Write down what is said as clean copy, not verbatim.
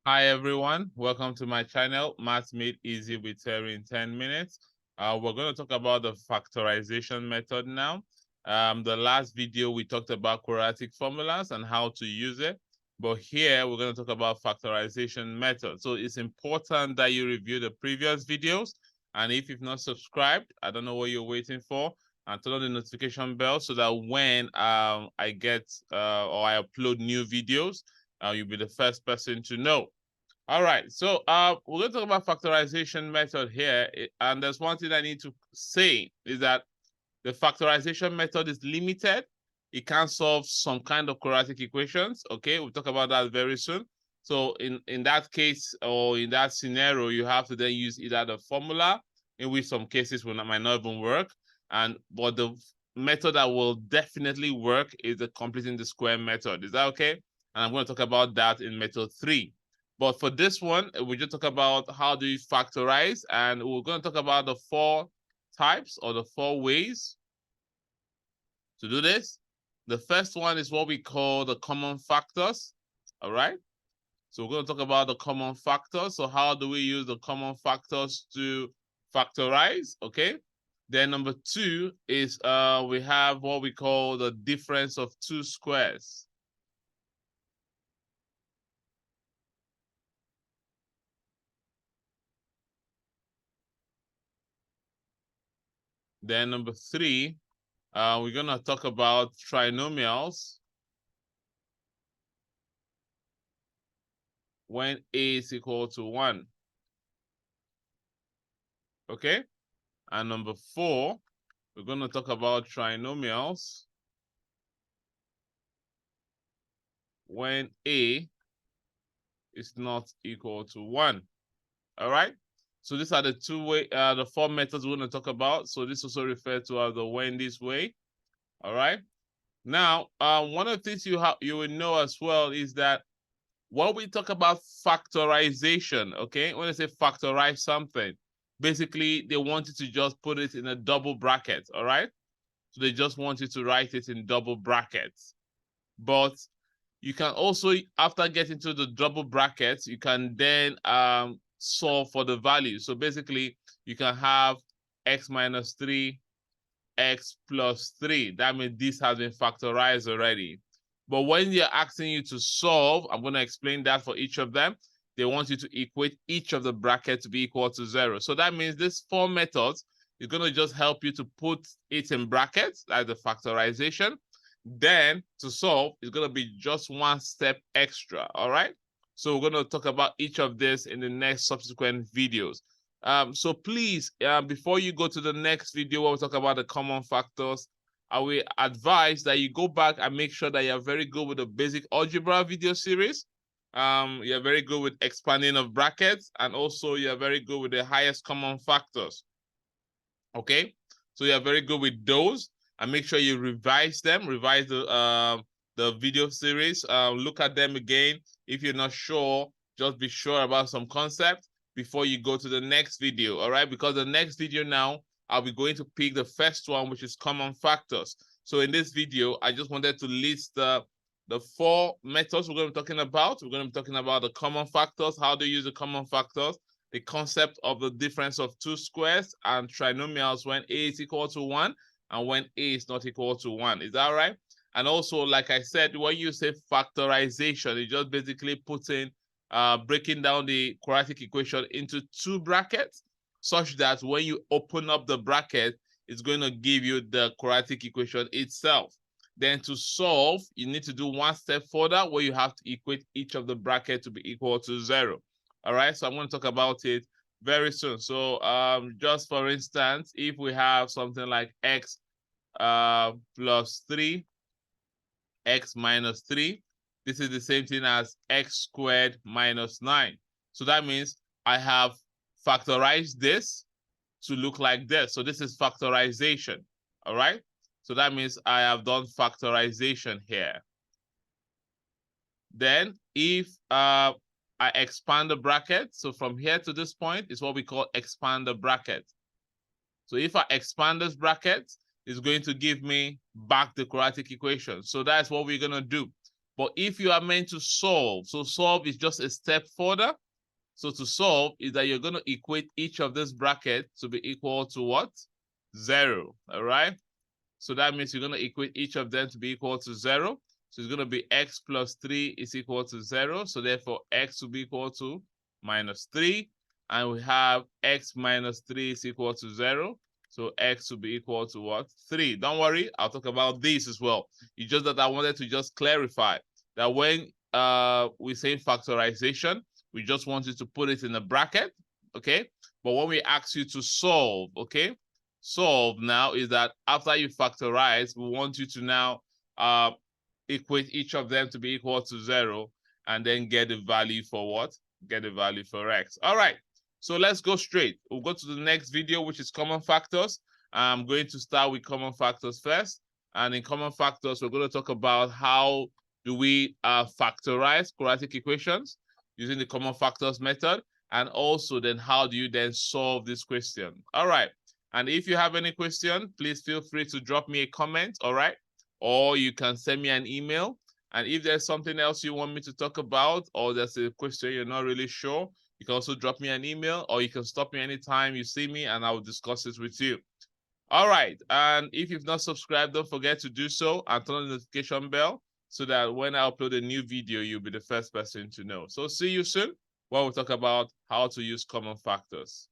Hi everyone, welcome to my channel, Maths Made Easy with Terry in 10 minutes. We're going to talk about the factorization method now. The last video we talked about quadratic formulas and how to use it, but here we're going to talk about factorization method. So it's important that you review the previous videos, and if you've not subscribed, I don't know what you're waiting for, and turn on the notification bell so that when I get or I upload new videos, you'll be the first person to know. All right, so we're going to talk about factorization method here, and there's one thing I need to say is that the factorization method is limited. It can solve some kind of quadratic equations. Okay, we'll talk about that very soon. So in that case or in that scenario, you have to then use either the formula, in which some cases might not even work, but the method that will definitely work is the completing the square method. Is that okay? And I'm going to talk about that in method 3. But for this one, we just talk about how do you factorize, and we're going to talk about the 4 types or the 4 ways to do this. The first one is what we call the common factors. All right. So we're going to talk about the common factors. So how do we use the common factors to factorize? Okay. Then number 2 is we have what we call the difference of 2 squares. Then number 3, we're going to talk about trinomials when a is equal to 1. Okay? And number 4, we're going to talk about trinomials when a is not equal to 1. All right? So these are the 4 methods we're going to talk about. So this also referred to as the Wendy's way. All right? Now, one of the things you will know as well is that when we talk about factorization, okay, when I say factorize something, basically they want you to just put it in a double bracket, all right? So they just want you to write it in double brackets. But you can also, after getting to the double brackets, you can then solve for the value. So basically, you can have x minus 3, x plus 3. That means this has been factorized already. But when they're asking you to solve, I'm going to explain that for each of them. They want you to equate each of the brackets to be equal to 0. So that means these 4 methods is going to just help you to put it in brackets, like the factorization. Then to solve, it's going to be just one step extra, all right? So we're going to talk about each of this in the next subsequent videos. So please, before you go to the next video where we talk about the common factors, I will advise that you go back and make sure that you're very good with the basic algebra video series. You're very good with expanding of brackets, and also you're very good with the highest common factors. Okay, so you're very good with those, and make sure you revise them. Revise the video series. Look at them again. If you're not sure, just be sure about some concepts before you go to the next video, all right? Because the next video now, I'll be going to pick the first one, which is common factors. So in this video, I just wanted to list the 4 methods we're going to be talking about. We're going to be talking about the common factors, how to use the common factors, the concept of the difference of 2 squares, and trinomials when a is equal to 1 and when a is not equal to 1. Is that right? And also, like I said, when you say factorization, it just basically putting breaking down the quadratic equation into 2 brackets, such that when you open up the bracket, it's going to give you the quadratic equation itself. Then to solve, you need to do one step further where you have to equate each of the brackets to be equal to 0. All right, so I'm going to talk about it very soon. So just for instance, if we have something like x plus 3, x minus 3. This is the same thing as x squared minus 9. So that means I have factorized this to look like this. So this is factorization, all right? So that means I have done factorization here. Then if I expand the bracket, so from here to this point is what we call expand the bracket. So if I expand this bracket, it's going to give me back the quadratic equation. So that's what we're going to do. But if you are meant to solve, so solve is just a step further. So to solve is that you're going to equate each of these brackets to be equal to what? 0, all right? So that means you're going to equate each of them to be equal to 0. So it's going to be x plus 3 is equal to 0. So therefore, x will be equal to minus 3. And we have x minus 3 is equal to 0. So x will be equal to what? 3. Don't worry, I'll talk about this as well. It's just that I wanted to just clarify that when we say factorization, we just want you to put it in a bracket, okay? But when we ask you to solve, okay? Solve now is that after you factorize, we want you to now equate each of them to be equal to 0 and then get the value for what? Get the value for x. All right, so let's go straight. We'll go to the next video, which is common factors. I'm going to start with common factors first. And in common factors, we're going to talk about how do we factorize quadratic equations using the common factors method. And also then how do you then solve this question? All right. And if you have any question, please feel free to drop me a comment, all right? Or you can send me an email. And if there's something else you want me to talk about, or there's a question you're not really sure, you can also drop me an email, or you can stop me anytime you see me and I will discuss this with you. All right, and if you've not subscribed, don't forget to do so and turn on the notification bell so that when I upload a new video, you'll be the first person to know. So see you soon when we talk about how to use common factors.